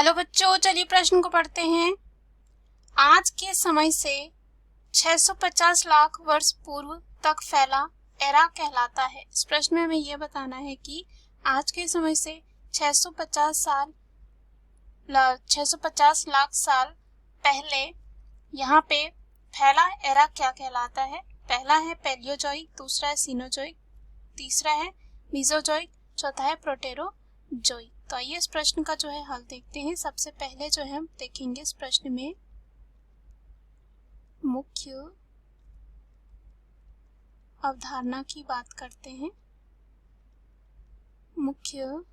Hello बच्चों, चलिए प्रश्न को पढ़ते हैं। आज के समय से 650 लाख वर्ष पूर्व तक फैला एरा कहलाता है। इस प्रश्न में हमें यह बताना है कि आज के समय से 650 लाख साल पहले यहाँ पे फैला एरा क्या कहलाता है। पहला है पैलियोजोइक, दूसरा है सीनोजोइक, तीसरा है मीसोजोइक, चौथा है प्रोटेरोजोइक। तो आइए इस प्रश्न का जो है हल देखते हैं। सबसे पहले जो है हम देखेंगे इस प्रश्न में मुख्य अवधारणा की बात करते हैं। मुख्य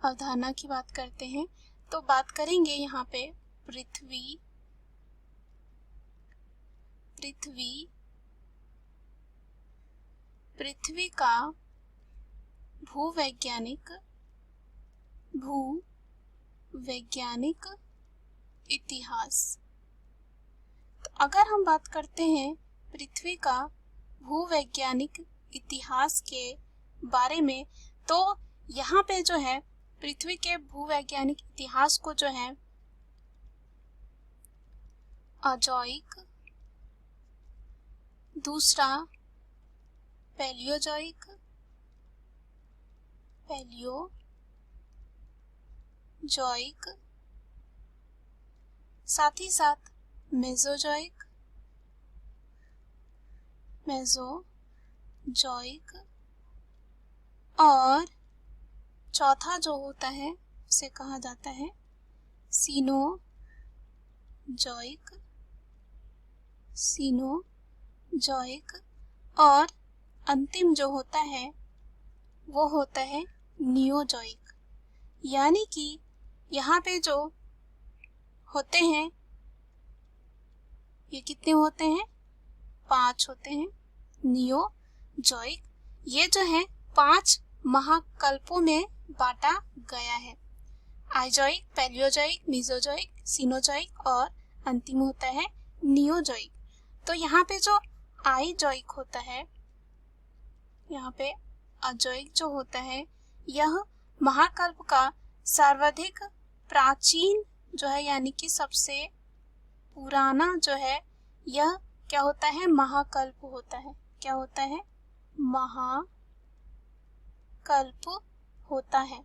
अवधारणा की बात करते हैं तो बात करेंगे यहाँ पे पृथ्वी का भूवैज्ञानिक इतिहास। तो अगर हम बात करते हैं पृथ्वी का भूवैज्ञानिक इतिहास के बारे में, तो यहाँ पे जो है पृथ्वी के भूवैज्ञानिक इतिहास को जो है अजोइक, दूसरा पैलियोजोइक, साथ ही साथ मेसोजोइक और चौथा जो होता है उसे कहा जाता है सीनोजोइक और अंतिम जो होता है वो होता है नियोजोइक। यानी कि यहाँ पे जो होते हैं ये कितने होते हैं? 5 होते हैं नियोजोइक। ये जो है 5 महाकल्पों में बांटा गया है। आइजोइक, पैलियोजोइक, मीसोजोइक, सीनोजोइक और अंतिम होता है नियोजोइक। तो यहाँ पे जो आइजोइक होता है, यहाँ पे अजोइक जो होता है, यह महाकल्प का सर्वाधिक प्राचीन जो है यानी कि सबसे पुराना जो है यह क्या होता है? महाकल्प होता है। क्या होता है? महाकल्प होता है।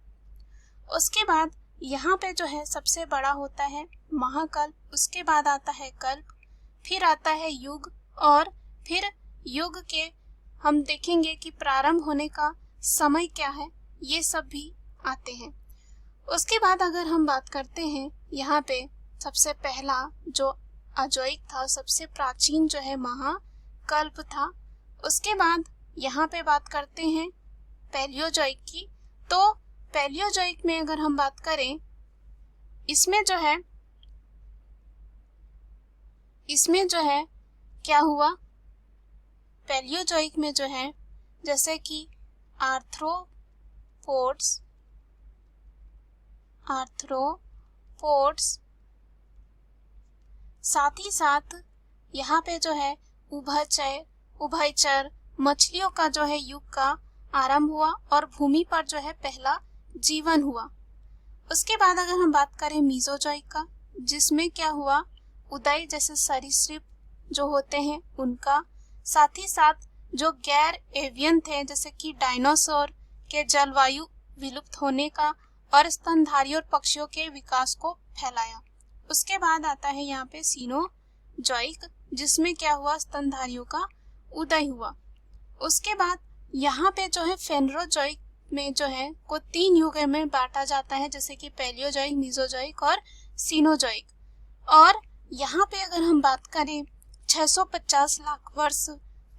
उसके बाद यहाँ पे जो है सबसे बड़ा होता है महाकल्प, उसके बाद आता है कल्प, फिर आता है युग और फिर युग के हम देखेंगे कि प्रारंभ होने का समय क्या है, ये सब भी आते हैं। उसके बाद अगर हम बात करते हैं यहाँ पे सबसे पहला जो अजोइक था, सबसे प्राचीन जो है महाकल्प था। उसके बाद यहाँ पे बात करते हैं पैलियोजोइक की। तो पैलियोजोइक में अगर हम बात करें, इसमें जो है क्या हुआ? पैलियोजोइक में जो है जैसे कि आर्थ्रोपोड्स, साथ ही साथ यहाँ पे जो है उभयचर मछलियों का जो है युग का आरंभ हुआ और भूमि पर जो है पहला जीवन हुआ। उसके बाद अगर हम बात करें मीसोजोइक का, जिसमें क्या हुआ? उदय जैसे सरीसृप जो होते हैं उनका, साथ ही साथ जो गैर एवियन थे जैसे कि डायनासोर के जलवायु विलुप्त होने का और स्तनधारी और पक्षियों के विकास को फैलाया। उसके बाद आता है यहाँ पे सीनोजोइक, जिसमें क्या हुआ? स्तनधारियों का उदय हुआ। उसके बाद यहाँ पे जो है फेनरोजोइक में जो है को 3 युगों में बांटा जाता है, जैसे कि पैलियोजोइक, मीसोजोइक और सीनोजोइक। और यहाँ पे अगर हम बात करें 650 लाख वर्ष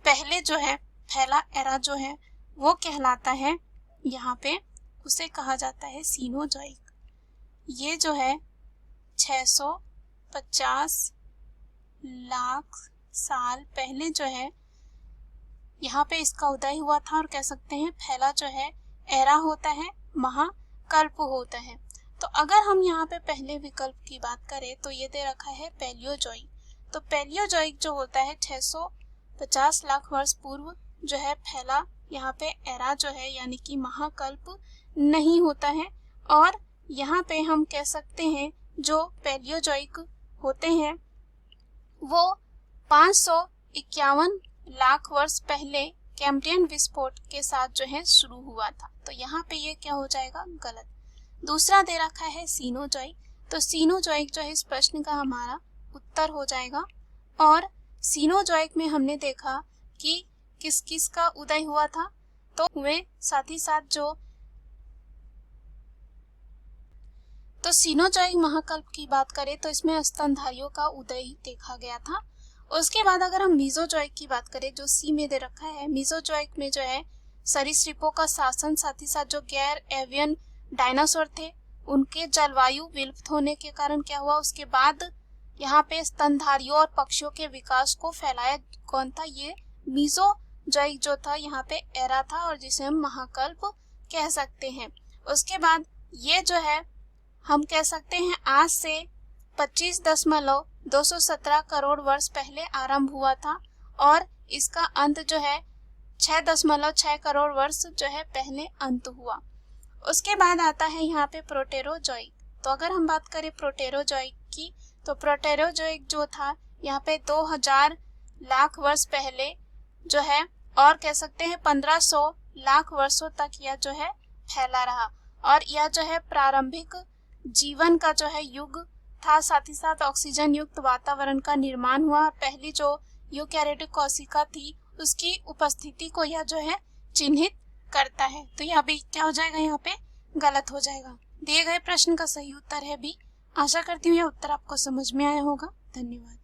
पहले जो है फैला एरा जो है वो कहलाता है, यहाँ पे उसे कहा जाता है सीनोजोइक। ये जो है 650 लाख साल पहले जो है यहाँ पे इसका उदय हुआ था और कह सकते हैं फैला जो है एरा होता है, महाकल्प होता है। तो अगर हम यहाँ पे पहले विकल्प की बात करें तो ये दे रखा है पैलियोजोइक। तो पैलियोजोइक जो होता है 650 लाख वर्ष पूर्व जो है फैला यहाँ पे एरा जो है यानी कि महाकल्प नहीं होता है। और यहाँ पे हम कह सकते हैं जो पैलियोजोइक होते हैं वो 551 लाख वर्ष पहले कैम्ब्रियन विस्फोट के साथ जो है शुरू हुआ था। तो यहाँ पे ये क्या हो जाएगा, गलत। दूसरा दे रखा है सीनोजोइक, तो सीनोजोइक जो है इस प्रश्न का हमारा उत्तर हो जाएगा। और सीनोजोइक में हमने देखा कि किस किस का उदय हुआ था, तो हुए साथ ही साथ तो सीनोजोइक महाकल्प की बात करें तो इसमें स्तनधारियों का उदय देखा गया था। उसके बाद अगर हम मीजोजोइक की बात करें जो सी में दे रखा है, मीजोजोइक में जो है सरीसृपों का शासन, साथ ही साथ जो गैर एवियन डायनासोर थे उनके जलवायु विलुप्त होने के कारण क्या हुआ, उसके बाद यहाँ पे स्तनधारियों और पक्षियों के विकास को फैलाया कौन था, ये मीजोजोइक जो था यहाँ पे एरा था और जिसे हम महाकल्प कह सकते हैं। उसके बाद ये जो है हम कह सकते हैं आज से 25.217 करोड़ वर्ष पहले आरंभ हुआ था और इसका अंत जो है 6.6 करोड़ वर्ष जो है पहले अंत हुआ। उसके बाद आता है यहाँ पे प्रोटेरोजोइक। तो अगर हम बात करें प्रोटेरोजोइक की, तो प्रोटेरोजोइक जो था यहाँ पे 2000 लाख वर्ष पहले जो है और कह सकते हैं 1500 लाख वर्षों तक यह जो है फैला रहा और यह जो है प्रारंभिक जीवन का जो है युग था। साथ ही साथ ऑक्सीजन युक्त वातावरण का निर्माण हुआ। पहली जो यूकैरियोटिक कोशिका थी उसकी उपस्थिति को यह जो है चिन्हित करता है। तो यह भी क्या हो जाएगा, यहाँ पे गलत हो जाएगा। दिए गए प्रश्न का सही उत्तर है बी। आशा करती हूँ यह उत्तर आपको समझ में आया होगा। धन्यवाद।